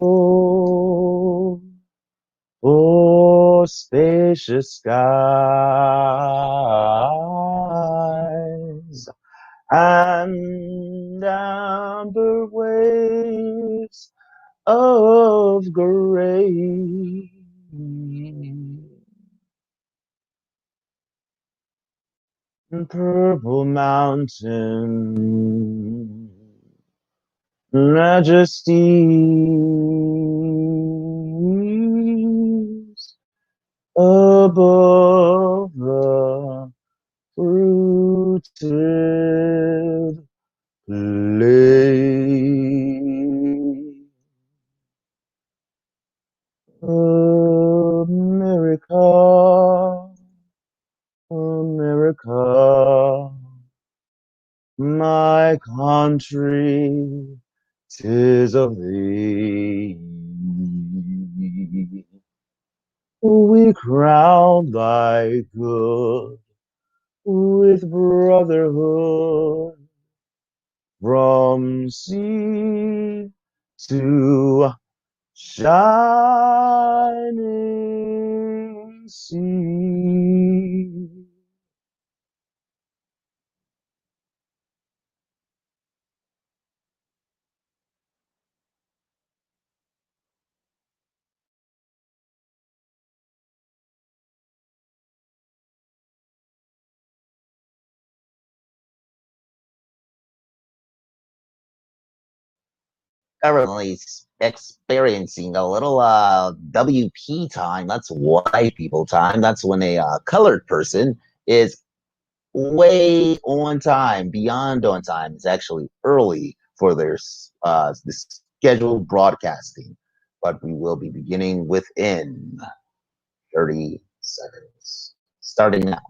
Oh, oh, spacious skies and amber waves of gray. And purple mountain majesties above the fruited plain. America, America, my country, 'tis of thee. We crown thy good with brotherhood from sea to shining sea. Currently experiencing a little WP time. That's white people time. That's when a colored person is way on time, beyond on time. It's actually early for their this scheduled broadcasting. But we will be beginning within 30 seconds. Starting now.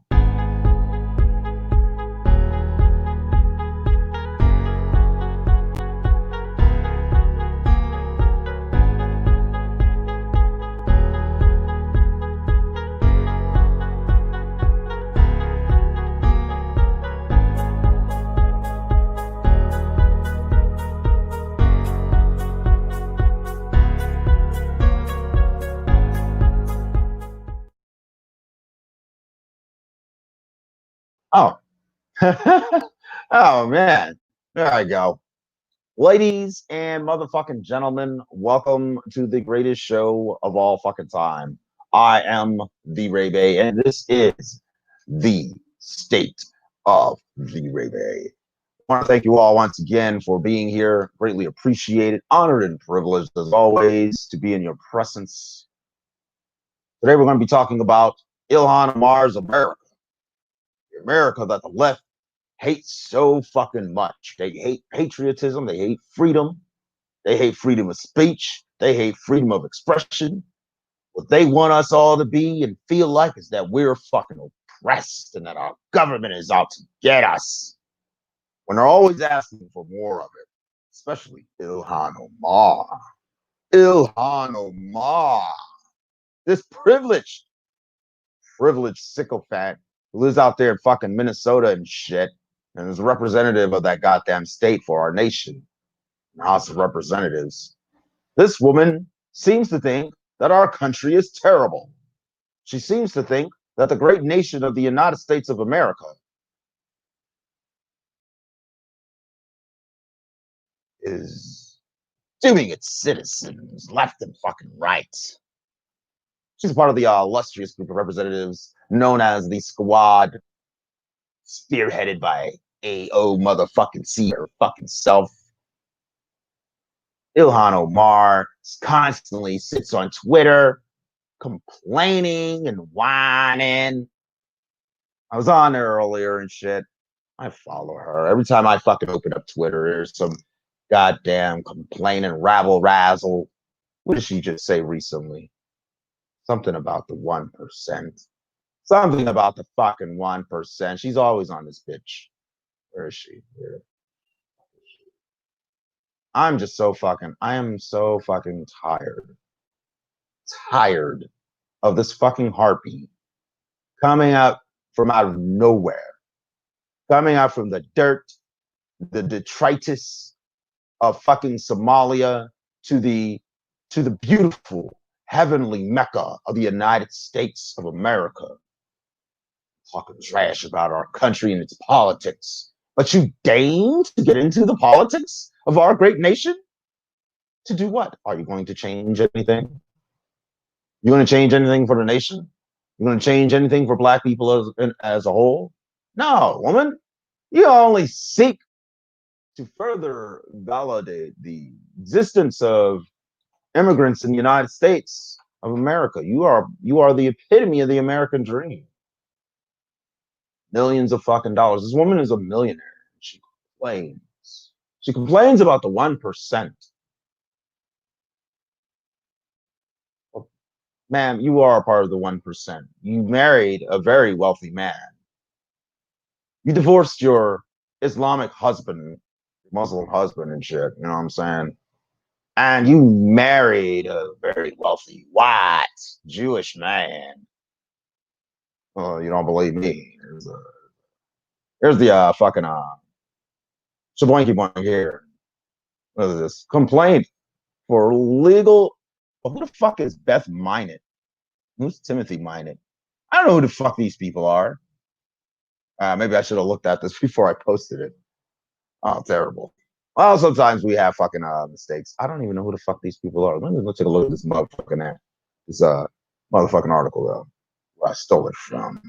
Oh, oh man, there I go. Ladies and motherfucking gentlemen, welcome to the greatest show of all fucking time. I am the Ray Bay, and this is the state of the Ray Bay. I want to thank you all once again for being here. Greatly appreciated, honored, and privileged as always to be in your presence. Today we're going to be talking about Illhan Omar's America, the America that the left hate so fucking much. They hate patriotism. They hate freedom. They hate freedom of speech. They hate freedom of expression. What they want us all to be and feel like is that we're fucking oppressed and that our government is out to get us. When they're always asking for more of it, especially Illhan Omar. Illhan Omar. This privileged sycophant who lives out there in fucking Minnesota and shit and is a representative of that goddamn state for our nation, the House of Representatives. This woman seems to think that our country is terrible. She seems to think that the great nation of the United States of America is doing its citizens left and fucking right. She's part of the illustrious group of representatives known as the Squad, spearheaded by AO motherfucking C her fucking self. Illhan Omar constantly sits on Twitter complaining and whining. I was on there earlier and shit. I follow her. Every time I fucking open up Twitter, there's some goddamn complaining rabble razzle. What did she just say recently? Something about the 1%. Something about the fucking 1%. She's always on this bitch. Where is she? I am so fucking tired of this fucking harpy coming out from out of nowhere, coming out from the dirt, the detritus of fucking Somalia to the to the beautiful heavenly Mecca of the United States of America, talking trash about our country and its politics. But you deign to get into the politics of our great nation? To do what? Are you going to change anything? You going to change anything for the nation? You going to change anything for Black people as a whole? No, woman. You only seek to further validate the existence of immigrants in the United States of America. You are the epitome of the American dream. Millions of fucking dollars. This woman is a millionaire. She complains. She complains about the 1%. Well, ma'am, you are a part of the 1%. You married a very wealthy man. You divorced your Islamic husband, Muslim husband and shit. You know what I'm saying? And you married a very wealthy white Jewish man. Well, you don't believe me. Here's the fucking Shablanky boink here. What is this? Complaint for legal. Well, who the fuck is Beth Minot? Who's Timothy Minot? I don't know who the fuck these people are. Maybe I should have looked at this before I posted it. Oh, terrible. Well, sometimes we have fucking mistakes. I don't even know who the fuck these people are. Let me go take a look at this motherfucking this motherfucking article though. Where I stole it from.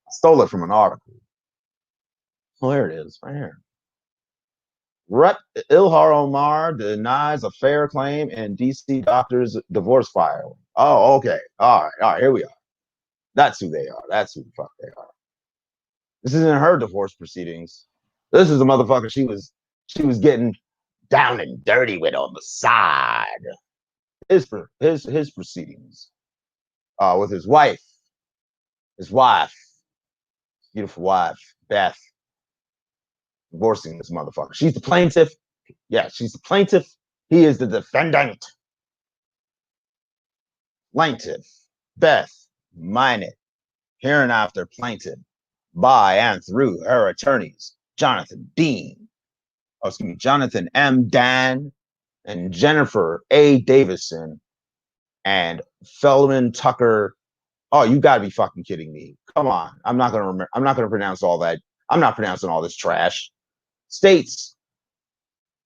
I stole it from an article. Well, there it is, right here. Rep. Illhan Omar denies a fair claim in DC doctor's divorce filing. Oh, okay. All right, here we are. That's who they are. That's who the fuck they are. This isn't her divorce proceedings. This is the motherfucker she was getting down and dirty with on the side. His proceedings. With his wife. Beautiful wife, Beth. Divorcing this motherfucker. She's the plaintiff. Yeah, she's the plaintiff. He is the defendant. Plaintiff, Beth Minot, hereinafter plaintiff by and through her attorneys, Jonathan M. Dan, and Jennifer A. Davison, and Feldman Tucker. Oh, you gotta be fucking kidding me. Come on. I'm not gonna pronounce all that. I'm not pronouncing all this trash. States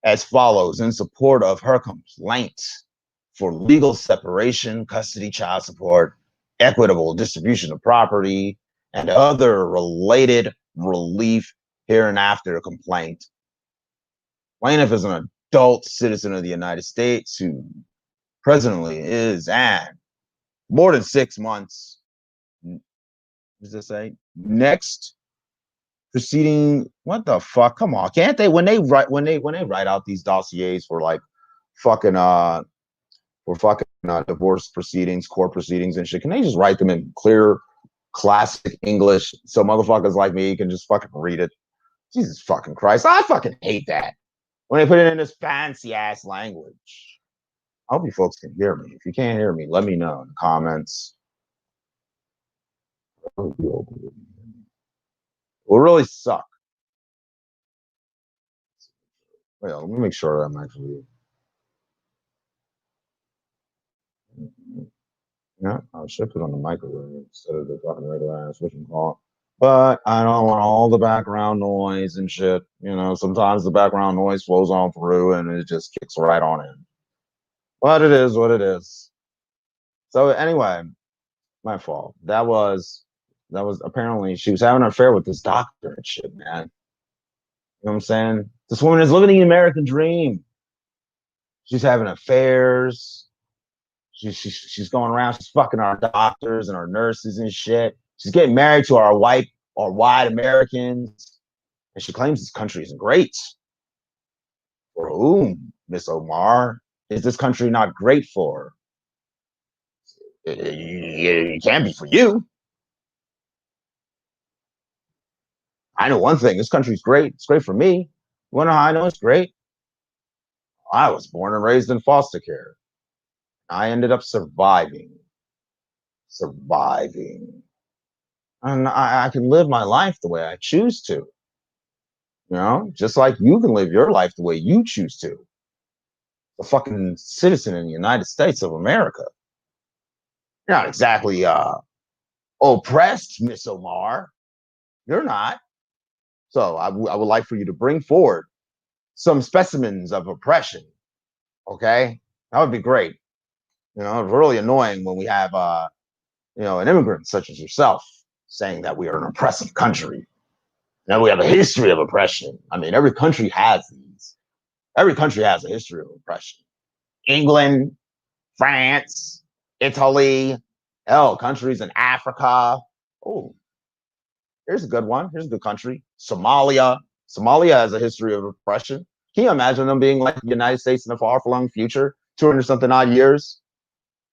as follows in support of her complaint for legal separation, custody, child support, equitable distribution of property, and other related relief hereinafter complaint. Plaintiff is an adult citizen of the United States who presently is and more than 6 months. What does this say? Next proceeding. What the fuck? Come on, can't they when they write out these dossiers for like fucking divorce proceedings, court proceedings, and shit? Can they just write them in clear, classic English so motherfuckers like me can just fucking read it? Jesus fucking Christ, I fucking hate that when they put it in this fancy ass language. I hope you folks can hear me. If you can't hear me, let me know in the comments. It will really suck. Wait, let me make sure I'm actually. Yeah, I should put on the microwave instead of the fucking regular ass switching call. But I don't want all the background noise and shit. You know, sometimes the background noise flows on through and it just kicks right on in. But it is what it is. So anyway, my fault. That was apparently she was having an affair with this doctor and shit, man. You know what I'm saying? This woman is living the American dream. She's having affairs. She's going around. She's fucking our doctors and our nurses and shit. She's getting married to our white Americans, and she claims this country isn't great. For whom, Miss Omar, is this country not great for? It can't be for you. I know one thing. This country's great. It's great for me. You want to know how I know it's great? I was born and raised in foster care. I ended up surviving. And I can live my life the way I choose to. You know, just like you can live your life the way you choose to. a fucking citizen in the United States of America. You're not exactly oppressed, Miss Omar. You're not. So I would like for you to bring forward some specimens of oppression. Okay, that would be great. You know, it's really annoying when we have an immigrant such as yourself saying that we are an oppressive country. Now we have a history of oppression. I mean, every country has these. Every country has a history of oppression. England, France, Italy, hell, countries in Africa. Oh, here's a good one. Here's a good country. Somalia. Somalia has a history of oppression. Can you imagine them being like the United States in the far-flung future, 200 something odd years?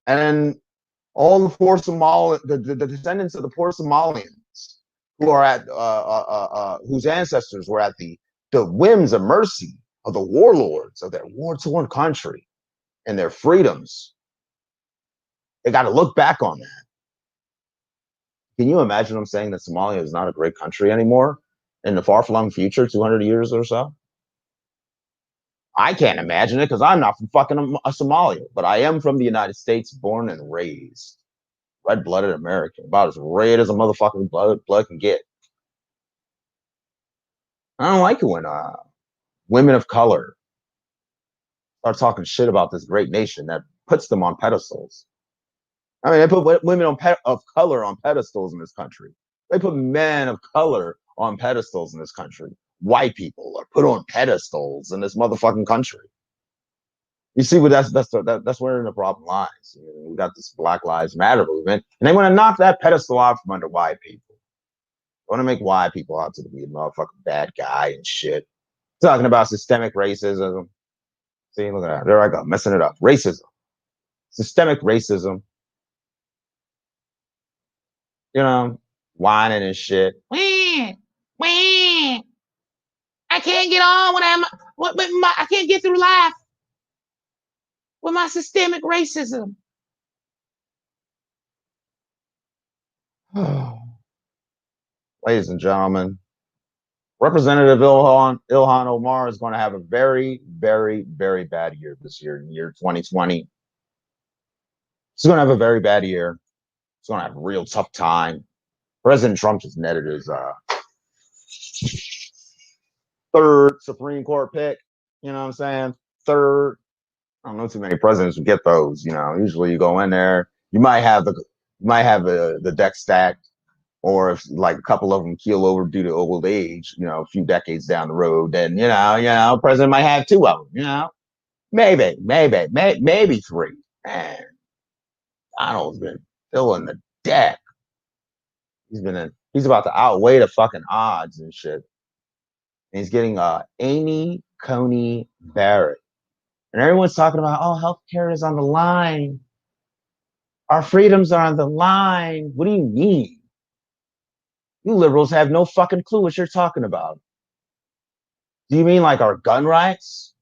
And then all the poor the descendants of the poor Somalians who are at whose ancestors were at the whims and mercy of the warlords of their war-torn country and their freedoms. They got to look back on that. Can you imagine them saying that Somalia is not a great country anymore in the far-flung future, 200 years or so? I can't imagine it because I'm not from fucking Somalia, but I am from the United States, born and raised. Red-blooded American, about as red as a motherfucking blood can get. I don't like it when women of color start talking shit about this great nation that puts them on pedestals. I mean, they put women of color on pedestals in this country. They put men of color on pedestals in this country. White people are put on pedestals in this motherfucking country. You see, what that's where the problem lies. We got this Black Lives Matter movement, and they want to knock that pedestal off from under white people. They want to make white people out to be a motherfucking bad guy and shit. Talking about systemic racism. See, look at that. There I go, messing it up. Racism, systemic racism. You know, whining and shit. I can't get on when I can't get through life with my systemic racism. Ladies and gentlemen, Representative Illhan Omar is going to have a very, very, very bad year this year, in year 2020. He's going to have a very bad year. He's going to have a real tough time. President Trump just netted his third Supreme Court pick. You know what I'm saying? Third. I don't know too many presidents who get those. You know, usually you go in there, you might have the deck stacked, or if like a couple of them keel over due to old age, you know, a few decades down the road, then president might have two of them. You know, maybe three. Man, Donald's been filling the deck. He's about to outweigh the fucking odds and shit. And he's getting Amy Coney Barrett. And everyone's talking about, oh, healthcare is on the line. Our freedoms are on the line. What do you mean? You liberals have no fucking clue what you're talking about. Do you mean like our gun rights?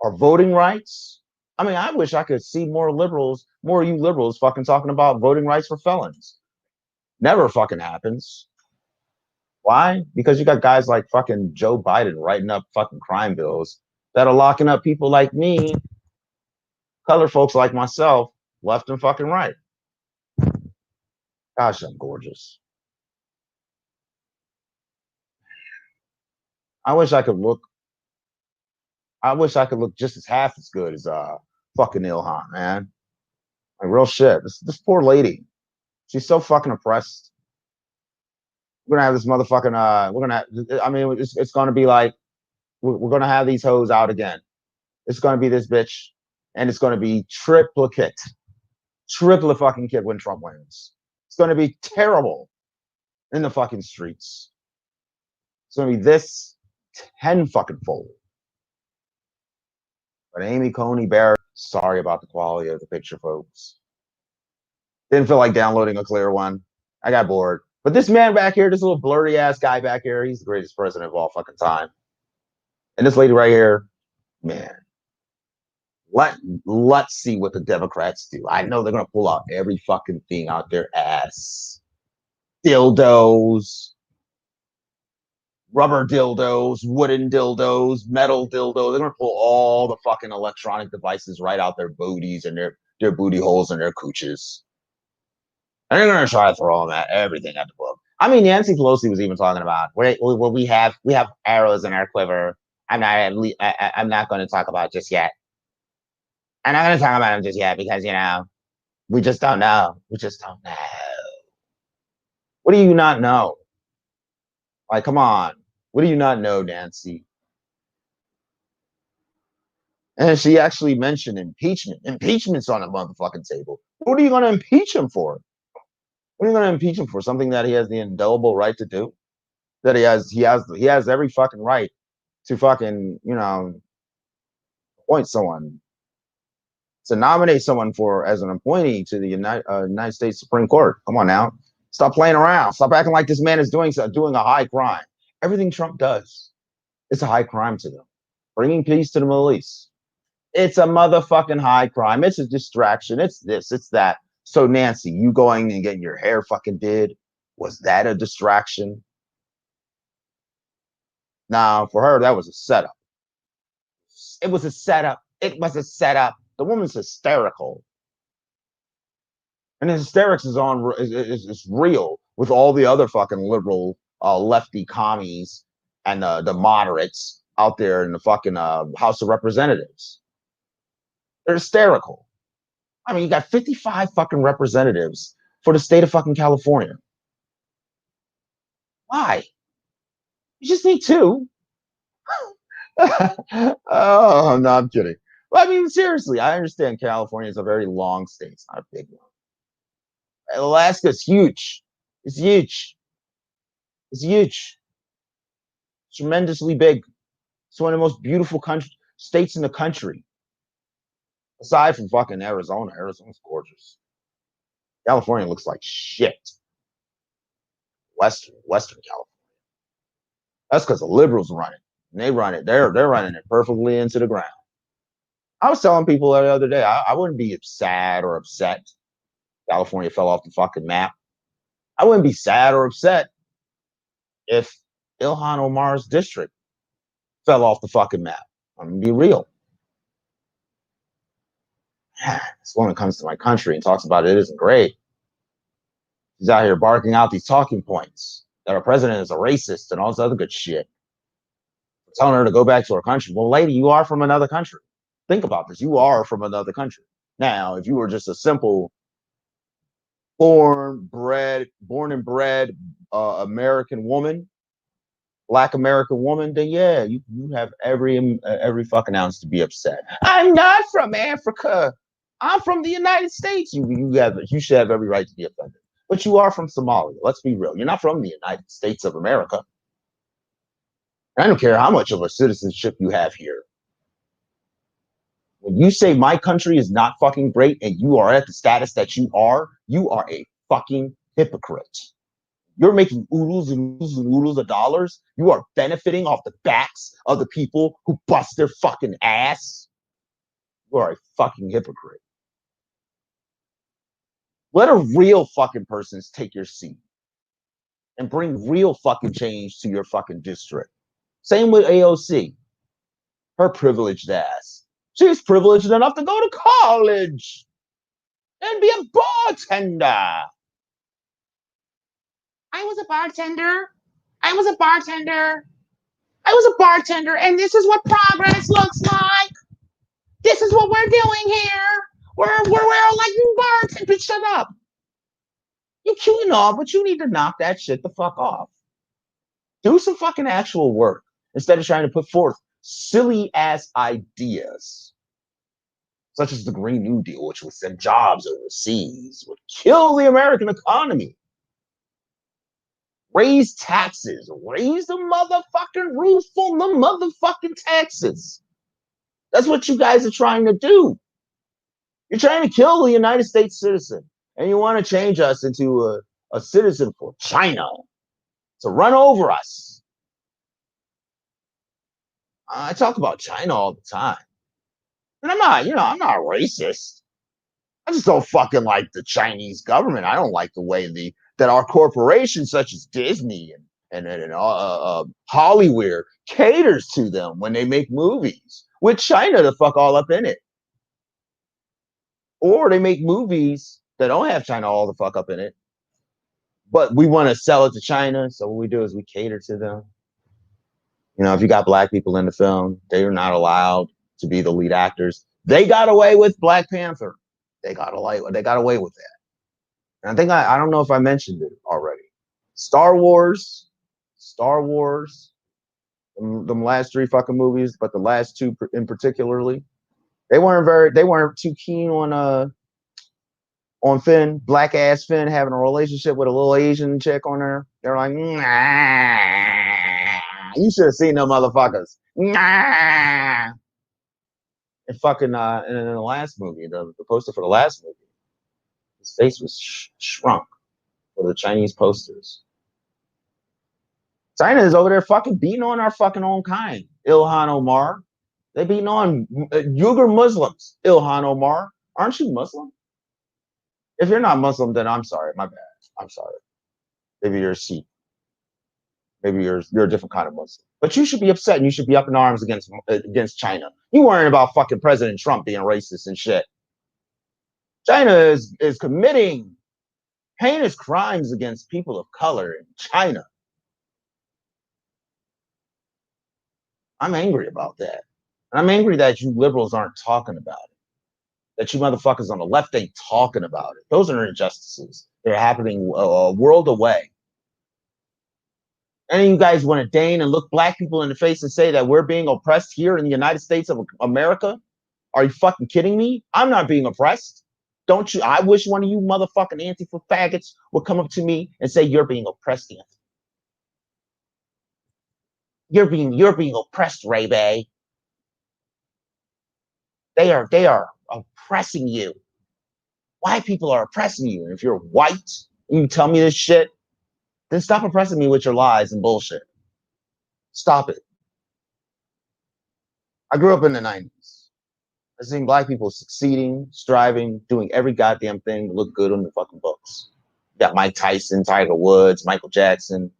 Our voting rights? I mean, I wish I could see more of you liberals fucking talking about voting rights for felons. Never fucking happens. Why? Because you got guys like fucking Joe Biden writing up fucking crime bills that are locking up people like me, colored folks like myself, left and fucking right. Gosh, I'm gorgeous. I wish I could look just as half as good as fucking Illhan, man. Like real shit. This poor lady. She's so fucking oppressed. We're gonna have this motherfucking it's gonna be like we're gonna have these hoes out again. It's gonna be this bitch, and it's gonna be triple fucking kit when Trump wins. It's gonna be terrible in the fucking streets. It's gonna be this 10 fucking fold. But Amy Coney Barrett, sorry about the quality of the picture, folks. Didn't feel like downloading a clear one. I got bored. But this man back here, this little blurry ass guy back here, he's the greatest president of all fucking time. And this lady right here, man, let's see what the Democrats do. I know they're gonna pull out every fucking thing out their ass. Dildos, rubber dildos, wooden dildos, metal dildos. They're gonna pull all the fucking electronic devices right out their booties and their booty holes and their cooches. And they're gonna try to throw them at everything at the book. I mean, Nancy Pelosi was even talking about, well, we have arrows in our quiver. I'm not going to talk about just yet. I'm not going to talk about them just yet because we just don't know. We just don't know. What do you not know? Like, come on. What do you not know, Nancy? And she actually mentioned impeachment. Impeachment's on the motherfucking table. What are you going to impeach him for? What are you going to impeach him for? Something that he has the indelible right to do? That he has every fucking right to fucking, appoint someone, to nominate someone for as an appointee to the United States Supreme Court. Come on now. Stop playing around. Stop acting like this man is doing a high crime. Everything Trump does, it's a high crime to them. Bringing peace to the Middle East, it's a motherfucking high crime. It's a distraction. It's this, it's that. So Nancy, you going and getting your hair fucking did, was that a distraction? Now, for her, that was a setup. It was a setup. It was a setup. The woman's hysterical. And the hysterics is real with all the other fucking liberal lefty commies and the moderates out there in the fucking House of Representatives. They're hysterical. I mean, you got 55 fucking representatives for the state of fucking California. Why? You just need two. Oh, no, I'm kidding. Well, I mean, seriously, I understand California is a very long state. It's not a big one. Alaska's huge. It's huge. It's huge. Tremendously big. It's one of the most beautiful states in the country. Aside from fucking Arizona. Arizona's gorgeous. California looks like shit. Western California. That's because the liberals run it. And they run it. They're running it perfectly into the ground. I was telling people the other day, I wouldn't be sad or upset California fell off the fucking map. I wouldn't be sad or upset if Illhan Omar's district fell off the fucking map. I'm gonna be real. This woman comes to my country and talks about it isn't great. She's out here barking out these talking points that our president is a racist and all this other good shit. We're telling her to go back to her country. Well, lady, you are from another country. Think about this. You are from another country. Now, if you were just a simple born and bred American woman, Black American woman, then yeah, you have every fucking ounce to be upset. I'm not from Africa. I'm from the United States. You should have every right to be offended. But you are from Somalia. Let's be real. You're not from the United States of America. I don't care how much of a citizenship you have here. When you say my country is not fucking great and you are at the status that you are a fucking hypocrite. You're making oodles and oodles and oodles of dollars. You are benefiting off the backs of the people who bust their fucking ass. You are a fucking hypocrite. Let a real fucking person take your seat and bring real fucking change to your fucking district. Same with AOC. Her privileged ass. She's privileged enough to go to college and be a bartender. I was a bartender. And this is what progress looks like. This is what we're doing here. We're like you bartender. Shut up. You cute and all, but you need to knock that shit the fuck off. Do some fucking actual work instead of trying to put forth silly ass ideas, such as the Green New Deal, which would send jobs overseas, would kill the American economy. Raise taxes. Raise the motherfucking roof on the motherfucking taxes. That's what you guys are trying to do. You're trying to kill the United States citizen. And you want to change us into a citizen for China to run over us. I talk about China all the time. And I'm not racist. I just don't fucking like the Chinese government. I don't like the way that our corporations such as Disney and Hollywood caters to them when they make movies, with China the fuck all up in it. Or they make movies that don't have China all the fuck up in it, but we want to sell it to China. So what we do is we cater to them. You know, if you got black people in the film, they are not allowed to be the lead actors. They got away with Black Panther. They got away with that. And I think I don't know if I mentioned it already. Star Wars, them last three fucking movies, but the last two in particularly, they weren't too keen on Finn, black ass Finn having a relationship with a little Asian chick on there. They're like, nah. You should have seen them motherfuckers. Nah. And fucking and in the last movie, the poster for the last movie, his face was shrunk for the Chinese posters. China is over there fucking beating on our fucking own kind. Illhan Omar. They beating on Uyghur Muslims. Illhan Omar. Aren't you Muslim? If you're not Muslim, then I'm sorry. My bad. I'm sorry. Maybe you're a Sikh. Maybe you're a different kind of Muslim. But you should be upset and you should be up in arms against China. You worrying about fucking President Trump being racist and shit. China is committing heinous crimes against people of color in China. I'm angry about that. And I'm angry that you liberals aren't talking about it. That you motherfuckers on the left ain't talking about it. Those are injustices. They're happening a world away. And you guys want to deign and look black people in the face and say that we're being oppressed here in the United States of America? Are you fucking kidding me? I'm not being oppressed. Don't you? I wish one of you motherfucking Antifa faggots would come up to me and say you're being oppressed, Anthony. You're being oppressed, Ray Bay. They are oppressing you. White people are oppressing you. And if you're white and you tell me this shit, then stop oppressing me with your lies and bullshit. Stop it. I grew up in the 90s. I seen black people succeeding, striving, doing every goddamn thing to look good on the fucking books. You got Mike Tyson, Tiger Woods, Michael Jackson,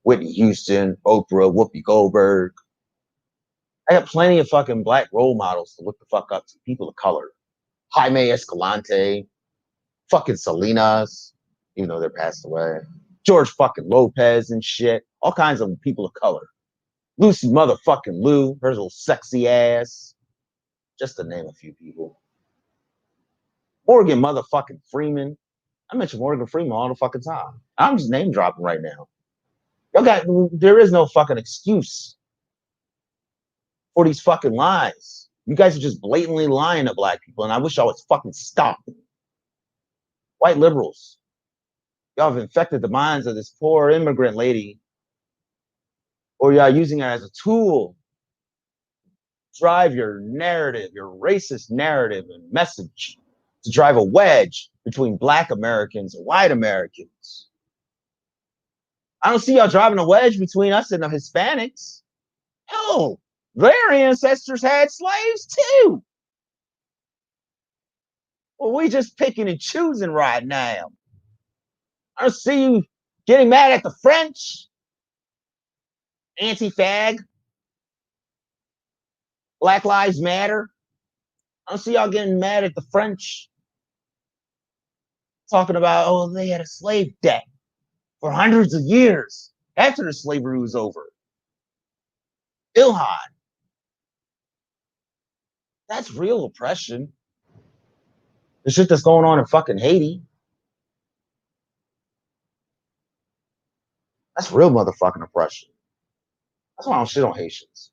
Whitney Houston, Oprah, Whoopi Goldberg. I got plenty of fucking black role models to look the fuck up to, people of color. Jaime Escalante, fucking Salinas, even though they're passed away. George fucking Lopez and shit. All kinds of people of color. Lucy motherfucking Liu, her little sexy ass. Just to name a few people. Morgan motherfucking Freeman. I mention Morgan Freeman all the fucking time. I'm just name dropping right now. There is no fucking excuse for these fucking lies. You guys are just blatantly lying to black people, and I wish y'all would fucking stop. White liberals, y'all have infected the minds of this poor immigrant lady, or y'all using her as a tool to drive your narrative, your racist narrative and message, to drive a wedge between black Americans and white Americans. I don't see y'all driving a wedge between us and the Hispanics. Hell, their ancestors had slaves too. Well, we just picking and choosing right now. I don't see you getting mad at the French. Anti-fag. Black Lives Matter. I don't see y'all getting mad at the French. Talking about, oh, they had a slave debt for hundreds of years after the slavery was over. Illhan. That's real oppression. The shit that's going on in fucking Haiti. That's real motherfucking oppression. That's why I don't shit on Haitians.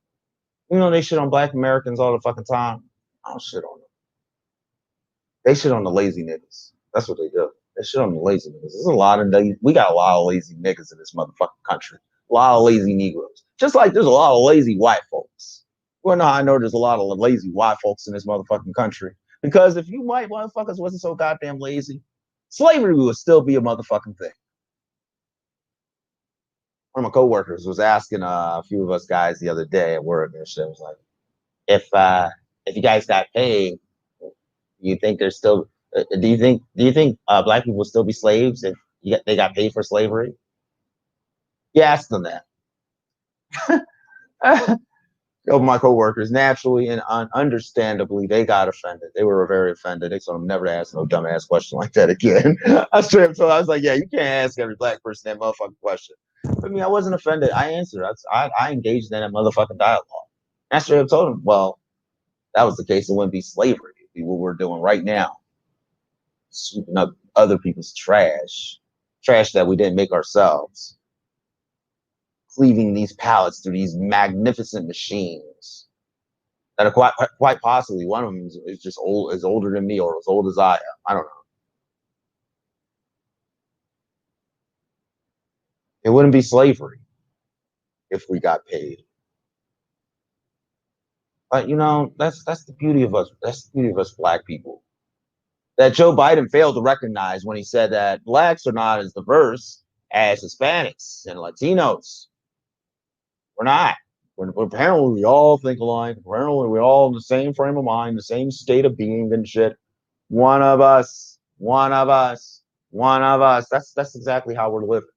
You know they shit on black Americans all the fucking time. I don't shit on them. They shit on the lazy niggas. That's what they do. They shit on the lazy niggas. There's a lot of we got a lot of lazy niggas in this motherfucking country. A lot of lazy Negroes. Just like there's a lot of lazy white folks. Well, no, I know there's a lot of lazy white folks in this motherfucking country. Because if you white motherfuckers wasn't so goddamn lazy, slavery would still be a motherfucking thing. One of my coworkers was asking a few of us guys the other day at work and shit. Was like, if you guys got paid, you think there's still? Do you think black people will still be slaves if they got paid for slavery? You ask them that. Of my coworkers, naturally and understandably, they got offended. They were very offended. They told them never to ask no dumbass question like that again. I straight up told, I was like, yeah, you can't ask every black person that motherfucking question. I mean, I wasn't offended. I answered. I engaged in that motherfucking dialogue. I straight up told them, well, that was the case. It wouldn't be slavery. It'd be what we're doing right now, sweeping up other people's trash that we didn't make ourselves, cleaving these pallets through these magnificent machines that are quite possibly one of them is just is older than me or as old as I am. I don't know. It wouldn't be slavery if we got paid. But you know, that's the beauty of us. That's the beauty of us black people. That Joe Biden failed to recognize when he said that blacks are not as diverse as Hispanics and Latinos. We're not. Apparently we all think alike. Apparently we're all in the same frame of mind, the same state of being and shit. One of us, one of us, one of us. That's exactly how we're living.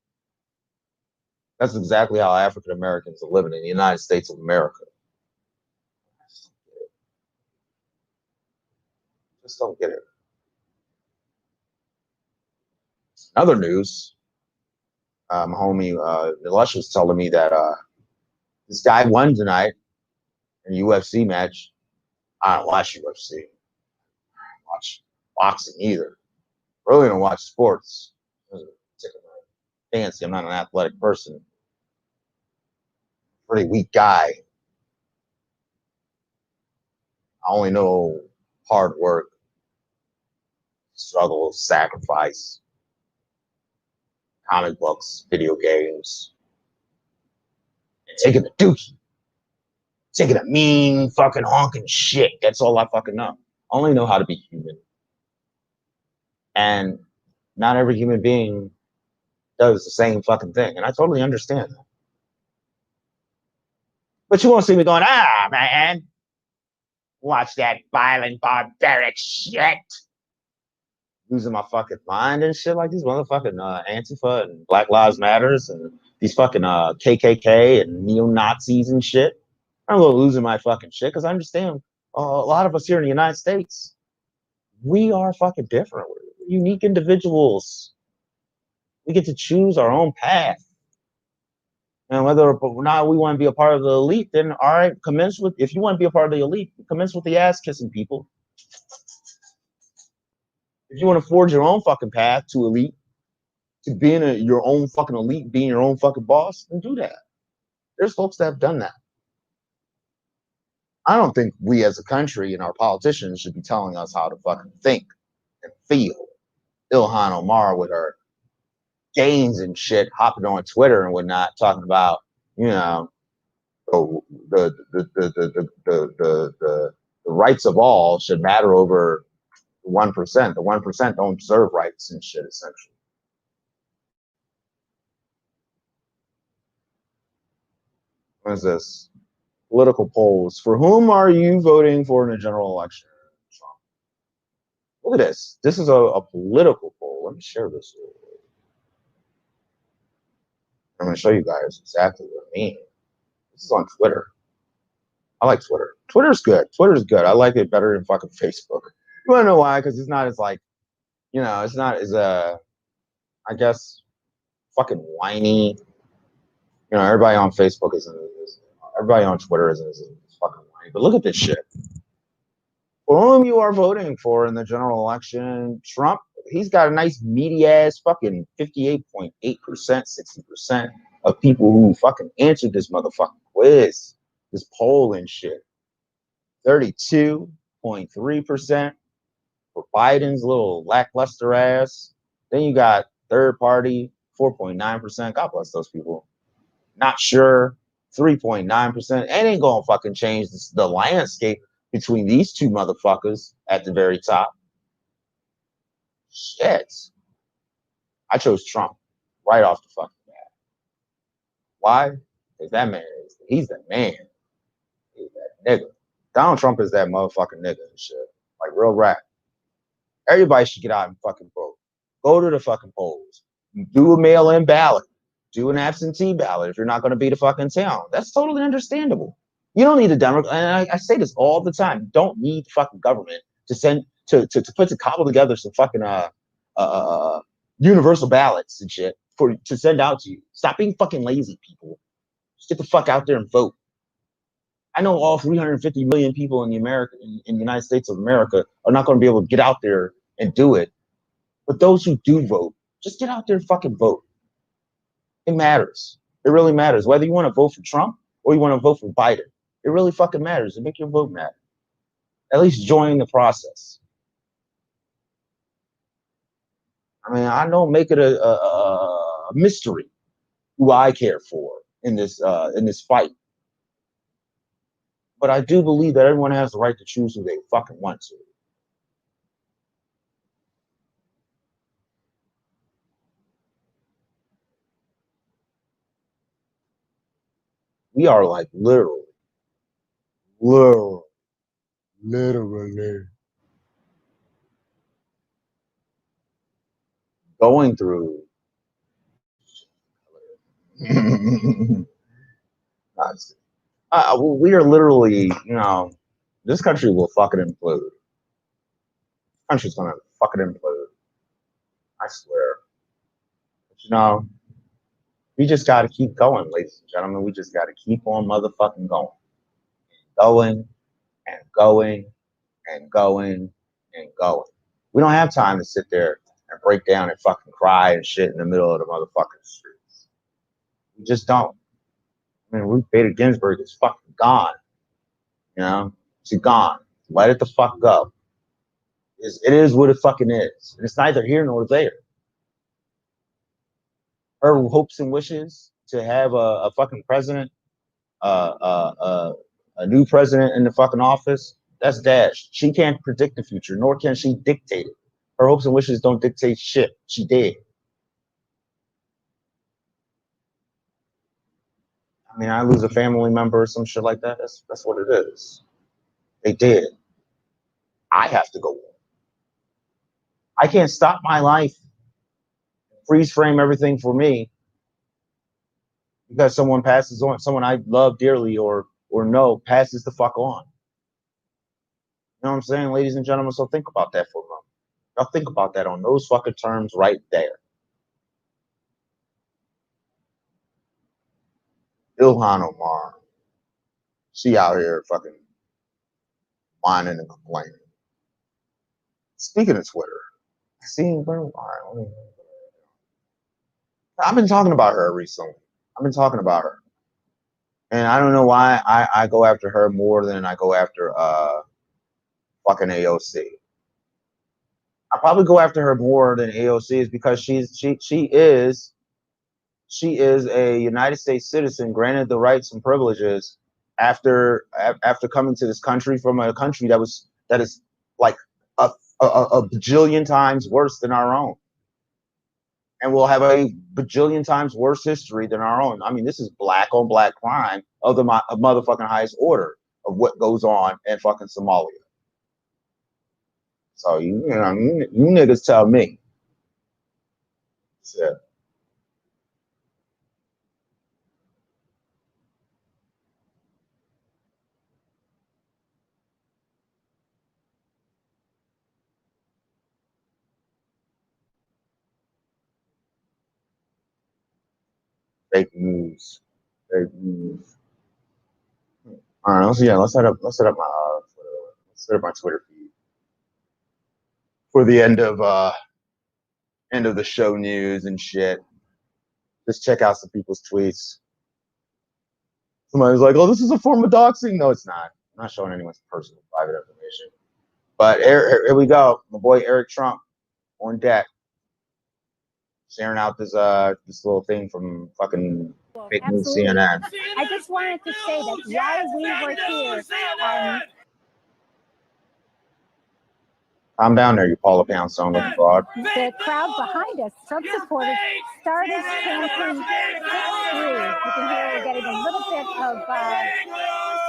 That's exactly how African Americans are living in the United States of America. Just don't get it. Other news, homie Lush was telling me that this guy won tonight in a UFC match. I don't watch UFC. I don't watch boxing either. Really don't watch sports. Fancy. I'm not an athletic person. Pretty weak guy. I only know hard work, struggle, sacrifice, comic books, video games, and taking a dookie. Taking a mean fucking honking shit. That's all I fucking know. I only know how to be human. And not every human being does the same fucking thing. And I totally understand that. But you won't see me going, man, watch that violent, barbaric shit. Losing my fucking mind and shit like these motherfucking Antifa and Black Lives Matters and these fucking KKK and neo-Nazis and shit. I'm a little losing my fucking shit because I understand a lot of us here in the United States, we are fucking different. We're unique individuals. We get to choose our own path. And whether or not we want to be a part of the elite, then all right, commence with, if you want to be a part of the elite, commence with the ass kissing people. If you want to forge your own fucking path to elite, to being your own fucking elite, being your own fucking boss, then do that. There's folks that have done that. I don't think we as a country and our politicians should be telling us how to fucking think and feel. Illhan Omar with her gains and shit, hopping on Twitter and whatnot, talking about, you know, the rights of all should matter over 1%. The 1% don't deserve rights and shit, essentially. What is this? Political polls. For whom are you voting for in a general election? Trump. Look at this. This is a political poll. Let me share this. I'm going to show you guys exactly what I mean. This is on Twitter. I like Twitter. Twitter's good. Twitter's good. I like it better than fucking Facebook. You want to know why? Because it's not as like, you know, it's not as I guess, fucking whiny. You know, everybody on Facebook isn't. Everybody on Twitter isn't as fucking whiny. But look at this shit. For whom you are voting for in the general election, Trump, he's got a nice meaty ass fucking 58.8%, 60% of people who fucking answered this motherfucking quiz, this poll and shit. 32.3% for Biden's little lackluster ass. Then you got third party, 4.9%. God bless those people. Not sure, 3.9%. It ain't gonna fucking change the landscape between these two motherfuckers at the very top. Shit. I chose Trump right off the fucking bat. Why? Because that man he's that man. He's that nigga. Donald Trump is that motherfucking nigga and shit. Like real rap. Everybody should get out and fucking vote. Go to the fucking polls. Do a mail-in ballot. do an absentee ballot if you're not going to be the fucking town. That's totally understandable. You don't need a Democrat, and I say this all the time. You don't need fucking government to send to cobble together some fucking universal ballots and shit to send out to you. Stop being fucking lazy, people. Just get the fuck out there and vote. I know all 350 million people in the United States of America are not going to be able to get out there and do it. But those who do vote, just get out there and fucking vote. It matters. It really matters. Whether you want to vote for Trump or you want to vote for Biden, it really fucking matters. It make your vote matter. At least join the process. I mean, I don't make it a mystery who I care for in this fight. But I do believe that everyone has the right to choose who they fucking want to. We are like literally going through we are literally, this country will fucking implode. This country's gonna fucking implode. I swear. But we just gotta keep going, ladies and gentlemen. We just gotta keep on motherfucking going. Going and going and going and going. We don't have time to sit there and break down and fucking cry and shit in the middle of the motherfucking streets. We just don't. I mean, Ruth Bader Ginsburg is fucking gone. She's gone. Let it the fuck go. It is what it fucking is. And it's neither here nor there. Her hopes and wishes to have a fucking president, a new president in the fucking office, that's dashed. She can't predict the future, nor can she dictate it. Her hopes and wishes don't dictate shit. She did. I mean, I lose a family member or some shit like that. That's what it is. They did. I have to go on. I can't stop my life, freeze frame everything for me because someone passes on, someone I love dearly or know passes the fuck on. You know what I'm saying, ladies and gentlemen? So think about that for a moment. Y'all think about that on those fucking terms right there. Illhan Omar. She out here fucking whining and complaining. Speaking of Twitter, I've been talking about her recently. I've been talking about her. And I don't know why I go after her more than I go after fucking AOC. I probably go after her more than AOC is because she is a United States citizen granted the rights and privileges after coming to this country from a country that is like a bajillion times worse than our own. And we'll have a bajillion times worse history than our own. I mean, this is black on black crime of the motherfucking highest order of what goes on in fucking Somalia. So you niggas tell me. So, fake news. Fake news. All right, let's set up my Twitter feed for the end of the show news and shit. Just check out some people's tweets. Somebody's like, "Oh, this is a form of doxing." No, it's not. I'm not showing anyone's personal private information. But here we go. My boy Eric Trump on deck, sharing out this little thing from fucking fake news CNN. I just wanted to say that while we were here, I'm down there, you Paula Poundstone looking fraud. the crowd behind us, Trump supporters, started chanting "Victory." You can hear we're getting a little bit of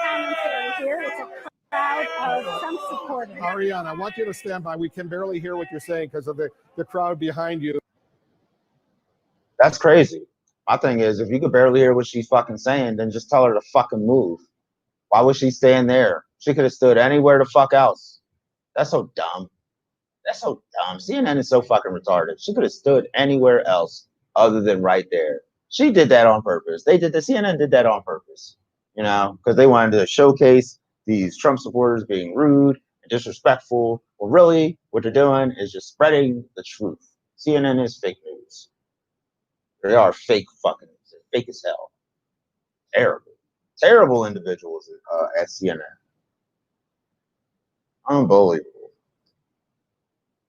commentary here. It's a crowd of Trump supporters. Ariana, I want you to stand by. We can barely hear what you're saying because of the crowd behind you. That's crazy. My thing is, if you could barely hear what she's fucking saying, then just tell her to fucking move. Why was she staying there? She could have stood anywhere the fuck else. That's so dumb. That's so dumb. CNN is so fucking retarded. She could have stood anywhere else other than right there. She did that on purpose. CNN did that on purpose, you know, because they wanted to showcase these Trump supporters being rude and disrespectful. Well, really, what they're doing is just spreading the truth. CNN is fake news. They are fake as hell. Terrible individuals at CNN. Unbelievable.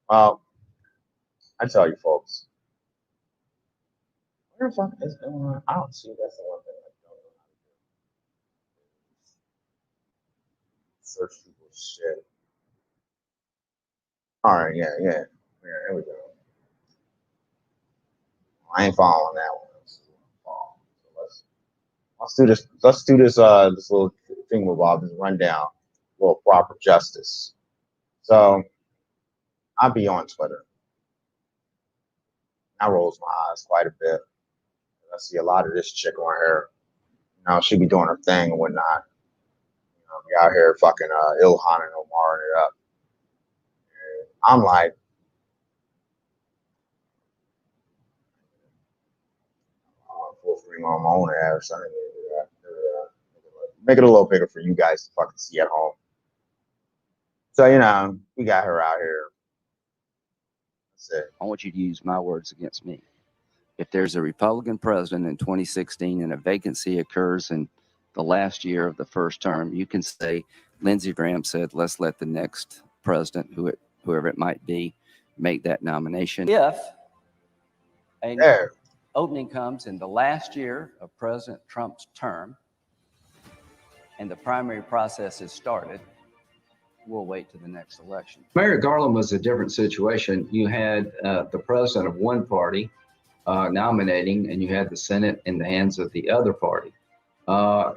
Well, I tell you, folks. Where the fuck is Illhan? I don't see. That's the one thing I don't know how to do. Search people's shit. All right, yeah. Here we go. I ain't following that one. So let's do this. Let's do this. This little thing with Bob. This rundown. A little proper justice. So I'll be on Twitter. I rolls my eyes quite a bit. I see a lot of this chick on here. You know, she be doing her thing and whatnot. You know, be out here fucking Illhan and Omar it up. And I'm like, full screen on my own ad or something. Make it a little bigger for you guys to fucking see at home. So, you know, we got her out here. That's it. I want you to use my words against me. If there's a Republican president in 2016 and a vacancy occurs in the last year of the first term, you can say Lindsey Graham said, let's let the next president, whoever it might be, make that nomination. If an opening comes in the last year of President Trump's term and the primary process is started, we'll wait to the next election. Merrick Garland was a different situation. You had the president of one party nominating, and you had the Senate in the hands of the other party. A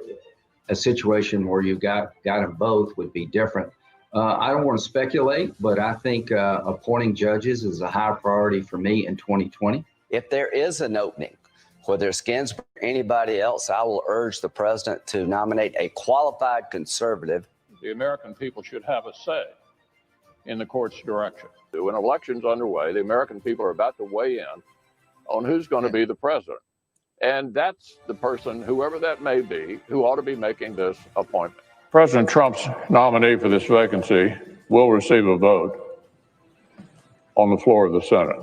situation where you got them both would be different. I don't want to speculate, but I think appointing judges is a high priority for me in 2020. If there is an opening, whether it's Ginsburg or anybody else, I will urge the president to nominate a qualified conservative. The American people should have a say in the court's direction. When election's underway, the American people are about to weigh in on who's going to be the president. And that's the person, whoever that may be, who ought to be making this appointment. President Trump's nominee for this vacancy will receive a vote on the floor of the Senate.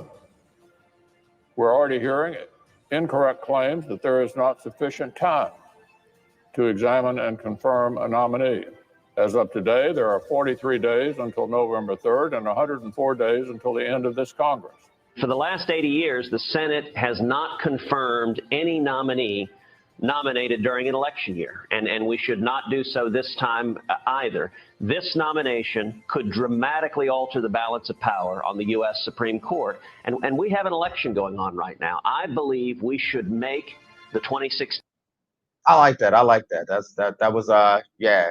We're already hearing incorrect claims that there is not sufficient time to examine and confirm a nominee. As of today, there are 43 days until November 3rd and 104 days until the end of this Congress. For the last 80 years, the Senate has not confirmed any nominee nominated during an election year, and we should not do so this time either. This nomination could dramatically alter the balance of power on the U.S. Supreme Court, and we have an election going on right now. I believe we should make the 2016. I like that. That was yeah.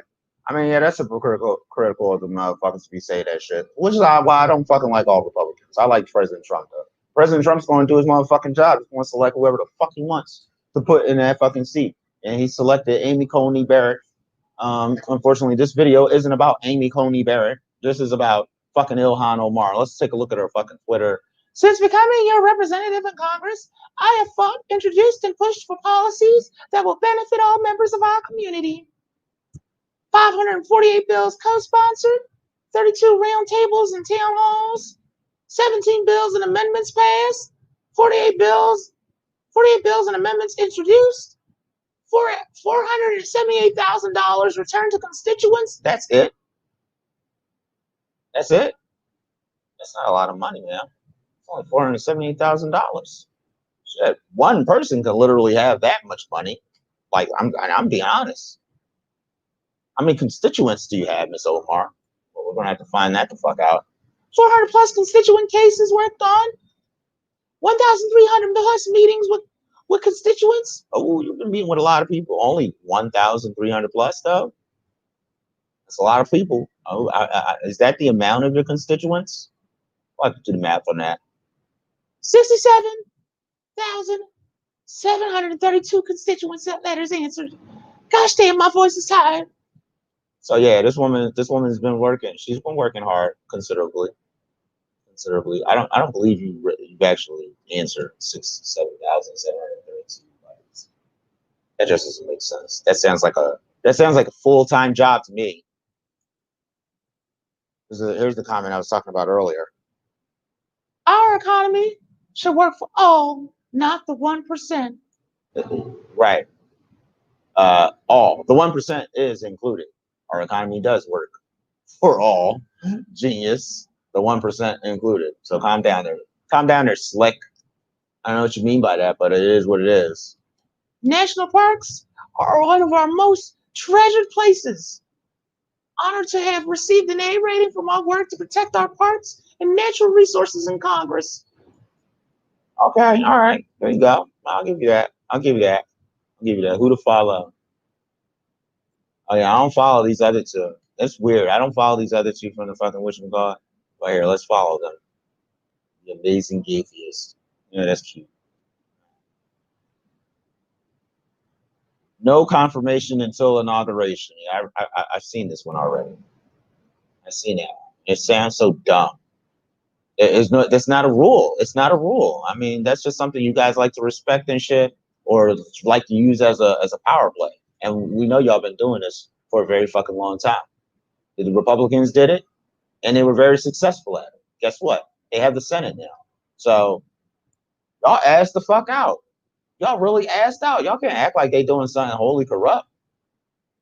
I mean, yeah, that's a critical of the motherfuckers to be saying that shit. Which is why I don't fucking like all Republicans. I like President Trump though. President Trump's going to do his motherfucking job. He wants to select whoever the fuck he wants to put in that fucking seat. And he selected Amy Coney Barrett. Unfortunately, this video isn't about Amy Coney Barrett. This is about fucking Illhan Omar. Let's take a look at her fucking Twitter. Since becoming your representative in Congress, I have fought, introduced, and pushed for policies that will benefit all members of our community. 548 bills co-sponsored, 32 round tables and town halls, 17 bills and amendments passed, 48 bills and amendments introduced, $478,000 returned to constituents. That's it. That's not a lot of money, man. It's only $478,000. Shit, one person could literally have that much money. Like, I'm being honest. How many constituents do you have, Ms. Omar? Well, we're gonna have to find that the fuck out. 400 plus constituent cases worked on. 1,300 plus meetings with constituents. Oh, you've been meeting with a lot of people. Only 1,300 plus though. That's a lot of people. Oh, is that the amount of your constituents? I'll have to do the math on that. 67,000 732 constituent letters answered. Gosh damn, my voice is tired. So yeah, this woman's been working. She's been working hard considerably. I don't believe you've actually answered 7,732 letters. That just doesn't make sense. That sounds like a full-time job to me. Here's the comment I was talking about earlier. Our economy should work for all, not the 1%. Right. All. The 1% is included. Our economy does work for all. Genius. The 1% included. So calm down there. Calm down there, slick. I don't know what you mean by that, but it is what it is. National parks are one of our most treasured places. Honored to have received an A rating from our work to protect our parks and natural resources in Congress. Okay, all right. There you go. I'll give you that. Who to follow? Oh yeah, I don't follow these other two. That's weird. I don't follow these other two from the fucking whatchamacallit. But here, let's follow them. The amazing atheist. Yeah, that's cute. No confirmation until inauguration. Yeah, I've seen this one already. I've seen that. It sounds so dumb. That's not a rule. It's not a rule. I mean, that's just something you guys like to respect and shit, or like to use as a power play. And we know y'all been doing this for a very fucking long time. The Republicans did it, and they were very successful at it. Guess what? They have the Senate now. So y'all ass the fuck out. Y'all really assed out. Y'all can't act like they doing something wholly corrupt.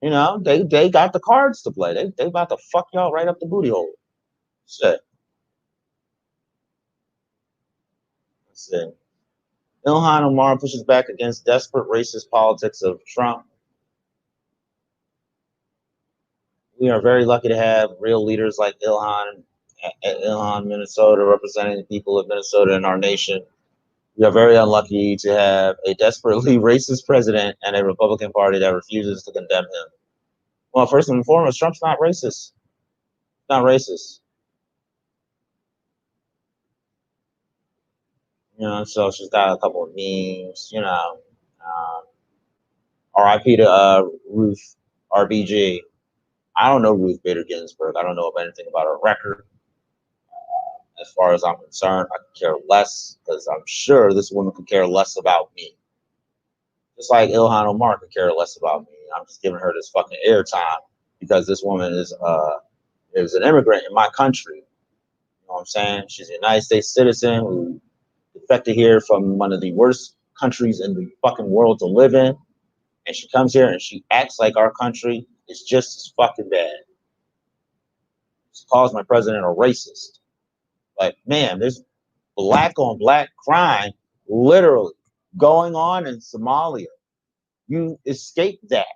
You know, they got the cards to play. They about to fuck y'all right up the booty hole. Shit. Let's see. Illhan Omar pushes back against desperate racist politics of Trump. We are very lucky to have real leaders like Illhan, Minnesota, representing the people of Minnesota and our nation. We are very unlucky to have a desperately racist president and a Republican Party that refuses to condemn him. Well, first and foremost, Trump's not racist. Not racist. You know, so she's got a couple of memes, you know. RIP to Ruth RBG. I don't know Ruth Bader Ginsburg. I don't know anything about her record. As far as I'm concerned, I could care less, because I'm sure this woman could care less about me. Just like Illhan Omar could care less about me. I'm just giving her this fucking airtime because this woman is an immigrant in my country. You know what I'm saying? She's a United States citizen who defected here from one of the worst countries in the fucking world to live in. And she comes here and she acts like our country is just as fucking bad. She calls my president a racist. Like, man, there's black on black crime literally going on in Somalia. You escape that.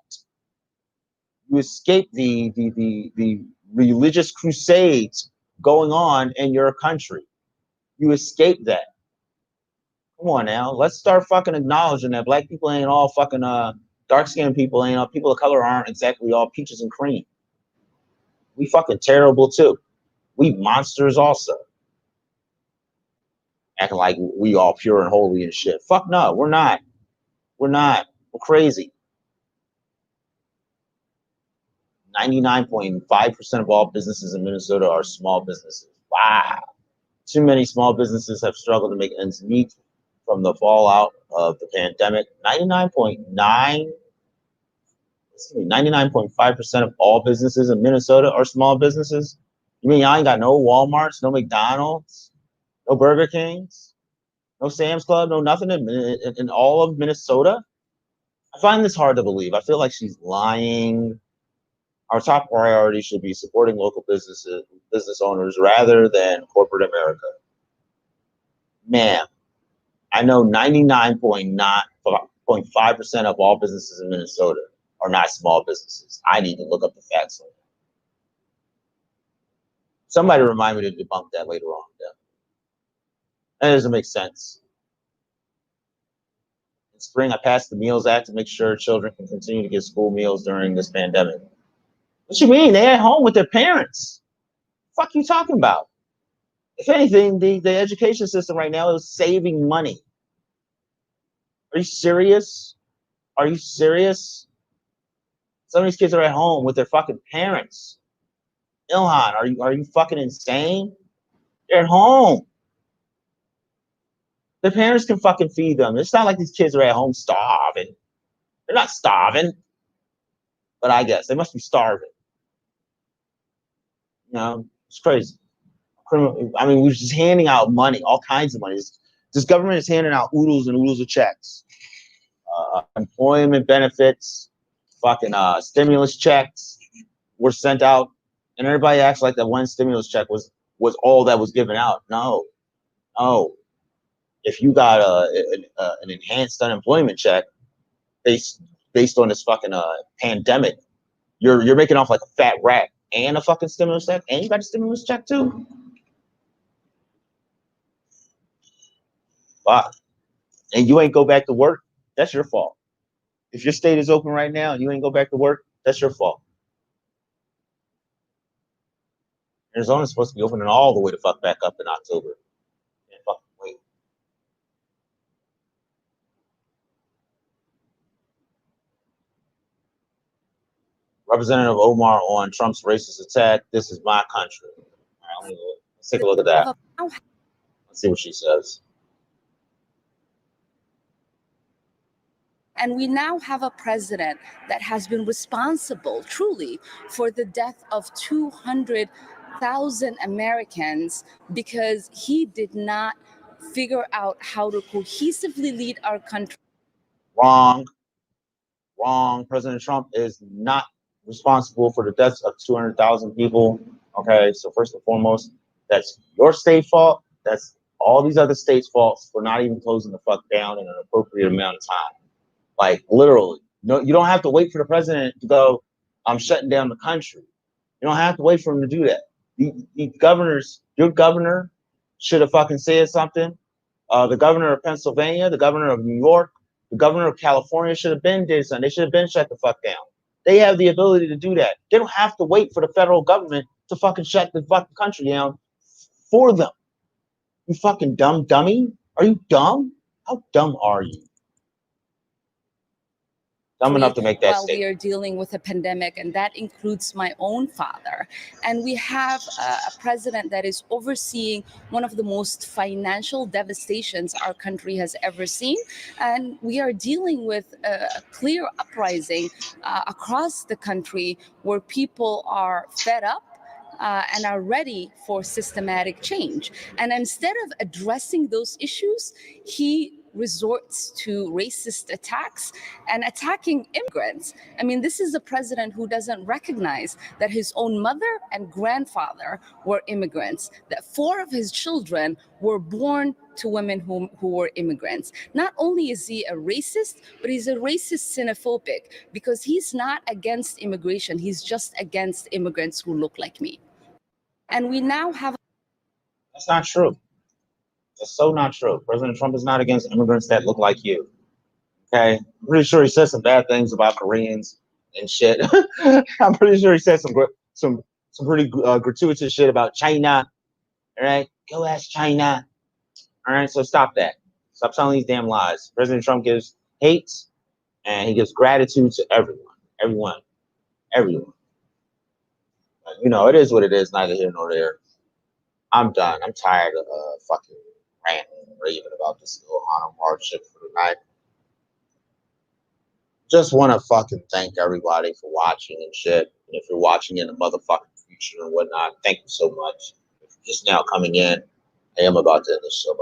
You escape the religious crusades going on in your country. You escape that. Come on now. Let's start fucking acknowledging that black people ain't all fucking dark-skinned people, ain't all people of color aren't exactly all peaches and cream. We fucking terrible too. We monsters also. Acting like we all pure and holy and shit. Fuck no, we're not. We're not. We're crazy. 99.5% of all businesses in Minnesota are small businesses. Wow. Too many small businesses have struggled to make ends meet from the fallout of the pandemic. 99.5% of all businesses in Minnesota are small businesses. You mean y'all ain't got no Walmarts, no McDonald's, no Burger Kings, no Sam's Club, no nothing in all of Minnesota? I find this hard to believe. I feel like she's lying. Our top priority should be supporting local business owners rather than corporate America. Man, I know 99.5% of all businesses in Minnesota are not small businesses. I need to look up the facts on that. Somebody remind me to debunk that later on. Yeah. That doesn't make sense. In spring, I passed the Meals Act to make sure children can continue to get school meals during this pandemic. What you mean? They're at home with their parents. The fuck you talking about? If anything, the education system right now is saving money. Are you serious? Are you serious? Some of these kids are at home with their fucking parents. Illhan, are you fucking insane? They're at home. Their parents can fucking feed them. It's not like these kids are at home starving. They're not starving. But I guess they must be starving. You know, it's crazy. I mean, we're just handing out money, all kinds of money. This government is handing out oodles and oodles of checks. Employment benefits, fucking stimulus checks were sent out, and everybody acts like that one stimulus check was all that was given out. No. If you got an enhanced unemployment check based on this fucking pandemic, you're making off like a fat rat. And a fucking stimulus check, and you got a stimulus check too. Wow. And you ain't go back to work, that's your fault. If your state is open right now and you ain't go back to work, that's your fault. Arizona's supposed to be opening all the way to fuck back up in October. Can't fucking wait. Representative Omar on Trump's racist attack. This is my country. All right, let's take a look at that. Let's see what she says. And we now have a president that has been responsible, truly, for the death of 200,000 Americans because he did not figure out how to cohesively lead our country. Wrong. President Trump is not responsible for the deaths of 200,000 people. Okay, so first and foremost, that's your state fault. That's all these other states' faults for not even closing the fuck down in an appropriate amount of time. Like literally, no, you don't have to wait for the president to go, I'm shutting down the country. You don't have to wait for him to do that. The governors, your governor should have fucking said something. The governor of Pennsylvania, the governor of New York, the governor of California should have been did something. They should have been shut the fuck down. They have the ability to do that. They don't have to wait for the federal government to fucking shut the fucking country down for them. You fucking dumb dummy. Are you dumb? How dumb are you? Dumb enough to make that while statement. we are dealing with a pandemic, and that includes my own father. And we have a president that is overseeing one of the most financial devastations our country has ever seen. And we are dealing with a clear uprising across the country where people are fed up and are ready for systematic change. And instead of addressing those issues, he resorts to racist attacks and attacking immigrants. I mean, this is a president who doesn't recognize that his own mother and grandfather were immigrants, that 4 of his children were born to women who were immigrants. Not only is he a racist, but he's a racist xenophobic because he's not against immigration. He's just against immigrants who look like me. And we now have... That's not true. That's so not true. President Trump is not against immigrants that look like you. Okay? I'm pretty sure he said some bad things about Koreans and shit. I'm pretty sure he said some pretty gratuitous shit about China. All right? Go ask China. All right? So stop that. Stop telling these damn lies. President Trump gives hate and he gives gratitude to everyone. But, you know, it is what it is, neither here nor there. I'm done. I'm tired of fucking ranting and raving about this Illhan Omar shit for tonight. Just want to fucking thank everybody for watching and shit. And if you're watching in the motherfucking future and whatnot, thank you so much. If you're just now coming in, I am about to end this show.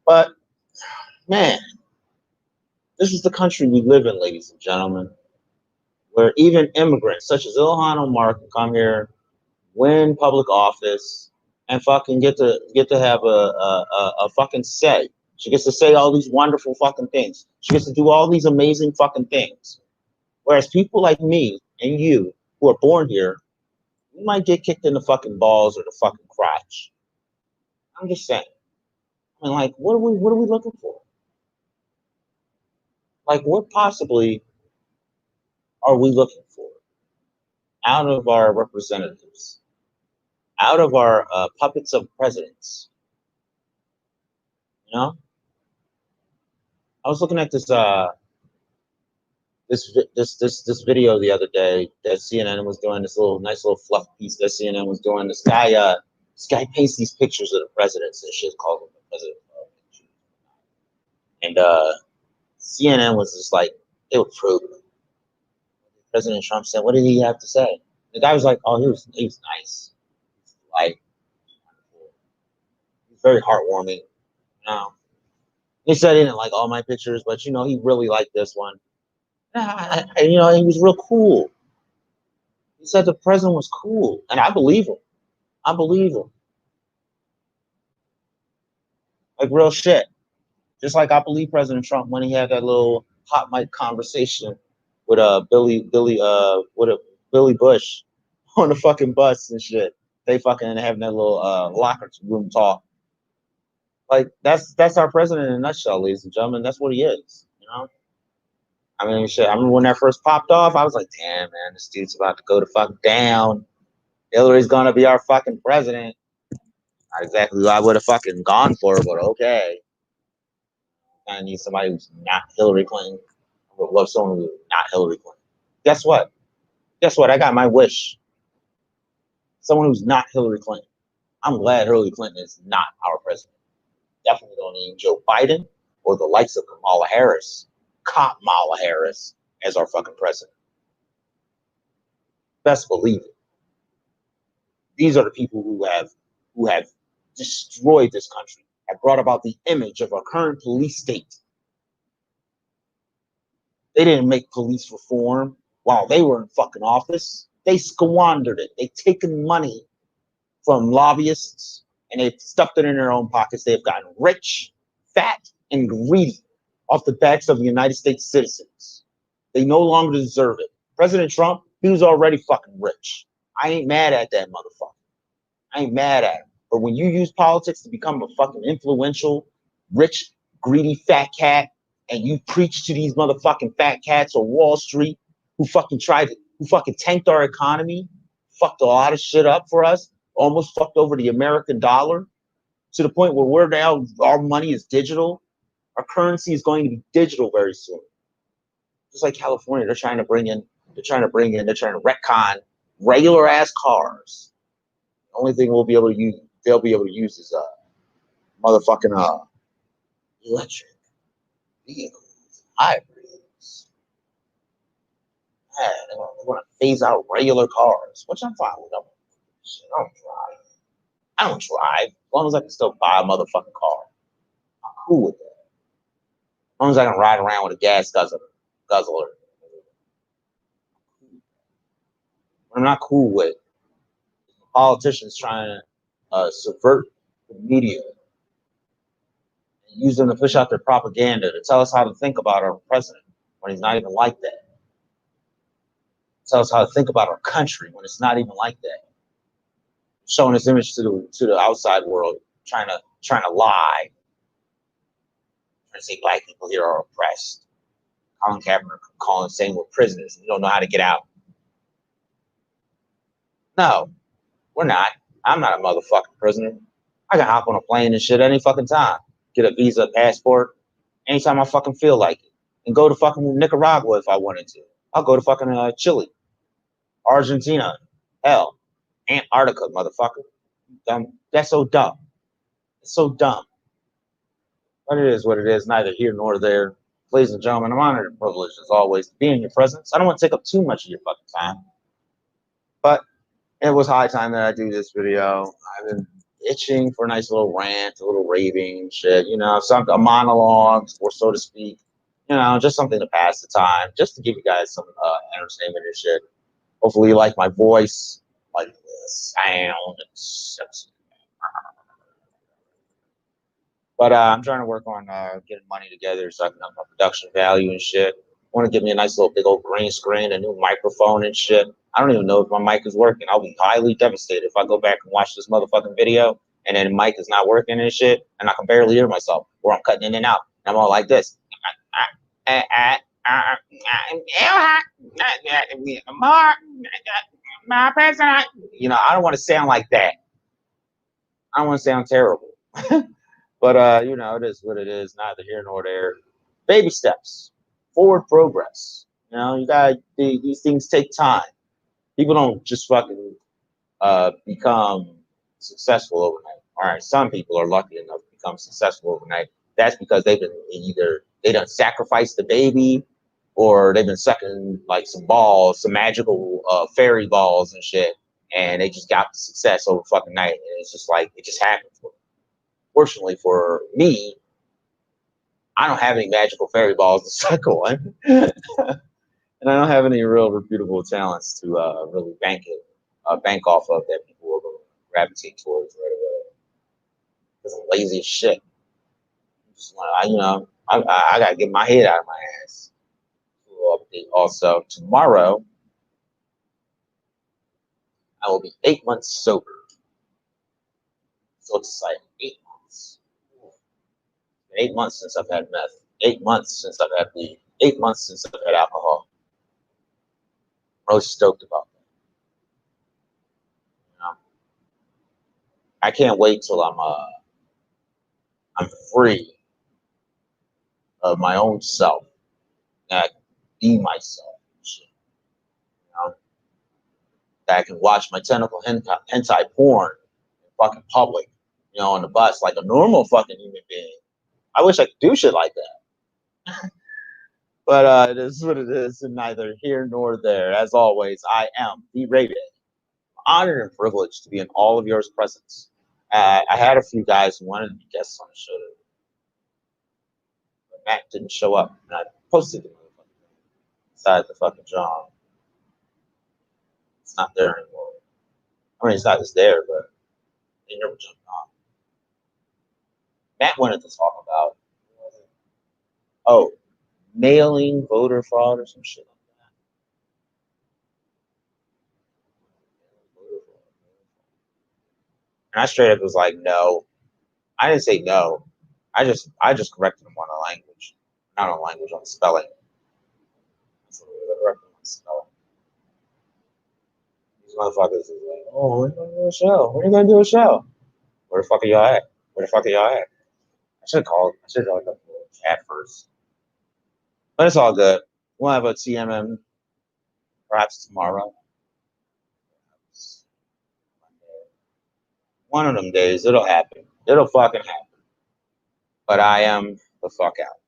But, man, this is the country we live in, ladies and gentlemen, where even immigrants such as Illhan Omar can come here, win public office, and fucking get to have a fucking say. She gets to say all these wonderful fucking things. She gets to do all these amazing fucking things. Whereas people like me and you who are born here, we might get kicked in the fucking balls or the fucking crotch. I'm just saying. I mean, like, what are we looking for? Like, what possibly are we looking for out of our representatives, out of our puppets of presidents? You know, I was looking at this this video the other day that CNN was doing. This nice little fluff piece that CNN was doing. This guy paints these pictures of the presidents and shit, calls them the president. And CNN was just like, they were probing. President Trump said, "What did he have to say?" The guy was like, "Oh, he was nice, like, he's very heartwarming." You know, he said he didn't like all my pictures, but you know, he really liked this one. And you know, he was real cool. He said the president was cool, and I believe him. I believe him. Like real shit. Just like I believe President Trump when he had that little hot mic conversation with Billy Bush on the fucking bus and shit. They fucking having that little locker room talk. Like that's our president in a nutshell, ladies and gentlemen. That's what he is, you know. I mean, shit. I remember when that first popped off, I was like, damn, man, this dude's about to go to fuck down. Hillary's gonna be our fucking president. Not exactly who I would have fucking gone for, but okay. I need somebody who's not Hillary Clinton. I would love someone who's not Hillary Clinton. Guess what? Guess what? I got my wish. Someone who's not Hillary Clinton. I'm glad Hillary Clinton is not our president. Definitely don't need Joe Biden or the likes of Kamala Harris as our fucking president. Best believe it. These are the people who have destroyed this country, have brought about the image of our current police state. They didn't make police reform while they were in fucking office. They squandered it. They've taken money from lobbyists and they've stuffed it in their own pockets. They've gotten rich, fat, and greedy off the backs of the United States citizens. They no longer deserve it. President Trump, he was already fucking rich. I ain't mad at that motherfucker. I ain't mad at him. But when you use politics to become a fucking influential, rich, greedy fat cat, and you preach to these motherfucking fat cats on Wall Street who fucking tanked our economy, fucked a lot of shit up for us, almost fucked over the American dollar to the point where we're now, our money is digital. Our currency is going to be digital very soon. Just like California, they're trying to retcon regular ass cars. The only thing they'll be able to use is motherfucking electric vehicles, hybrids. Man, they want to phase out regular cars, which I'm fine with. I don't drive. As long as I can still buy a motherfucking car, I'm cool with that. As long as I can ride around with a gas guzzler. What I'm not cool with politicians trying to subvert the media and use them to push out their propaganda to tell us how to think about our president when he's not even like that. Tell us how to think about our country when it's not even like that. Showing this image to the outside world, trying to lie, trying to say black people here are oppressed. Colin Kaepernick saying we're prisoners and we don't know how to get out. No, we're not. I'm not a motherfucking prisoner. I can hop on a plane and shit any fucking time. Get a visa, passport, anytime I fucking feel like it. And go to fucking Nicaragua if I wanted to. I'll go to fucking Chile, Argentina, hell, Antarctica, motherfucker. Dumb. That's so dumb. It's so dumb. But it is what it is, neither here nor there. Ladies and gentlemen, I'm honored and privileged as always to be in your presence. I don't want to take up too much of your fucking time. But it was high time that I do this video. I've been itching for a nice little rant, a little raving shit, you know, a monologue, or so to speak. You know, just something to pass the time, just to give you guys some entertainment and shit. Hopefully you like my voice, like the sound. But I'm trying to work on getting money together so I can up my production value and shit. I want to give me a nice little big old green screen, a new microphone and shit. I don't even know if my mic is working. I'll be highly devastated if I go back and watch this motherfucking video and then the mic is not working and shit, and I can barely hear myself, or I'm cutting in and out. And I'm all like this. My president. You know, I don't want to sound like that. I don't want to sound terrible. But you know, it is what it is. Neither here nor there. Baby steps, forward progress. You know, you got these things take time. People don't just fucking become successful overnight. All right, some people are lucky enough to become successful overnight. That's because they've been either they done sacrificed the baby, or they've been sucking like some balls, some magical fairy balls and shit, and they just got the success over fucking night. And it's just like it just happened for them. Fortunately for me, I don't have any magical fairy balls to suck on, and I don't have any real reputable talents to really bank off of that people will gravitate towards right away. Because I'm lazy as shit. Just, you know, I gotta get my head out of my ass. Also, tomorrow I will be 8 months sober. So excited! 8 months. 8 months since I've had meth. 8 months since I've had weed. 8 months since I've had alcohol. I'm really stoked about that. You know? I can't wait till I'm free of my own self. And I can be myself. Shit, you know? That I can watch my tentacle hentai porn in fucking public, you know, on the bus like a normal fucking human being. I wish I could do shit like that. But it is what it is, and neither here nor there. As always, I am the Raven. Honored and privileged to be in all of yours presence. I had a few guys who wanted to be guests on the show, but Matt didn't show up, and I posted the motherfucker inside the fucking John. It's not there anymore. I mean, it's not just there, but they never jumped on. Matt wanted to talk about, mailing voter fraud or some shit like that. And I straight up was like, no. I didn't say no. I just corrected him on the language. Not on language, on the spelling. So I corrected him on the spelling. These motherfuckers is like, oh, we're gonna do a show. When are you gonna do a show? Where the fuck are y'all at? Where the fuck are y'all at? I should have called a chat first. But it's all good. We'll have a TMM perhaps tomorrow. One of them days, it'll happen. It'll fucking happen. But I am the fuck out.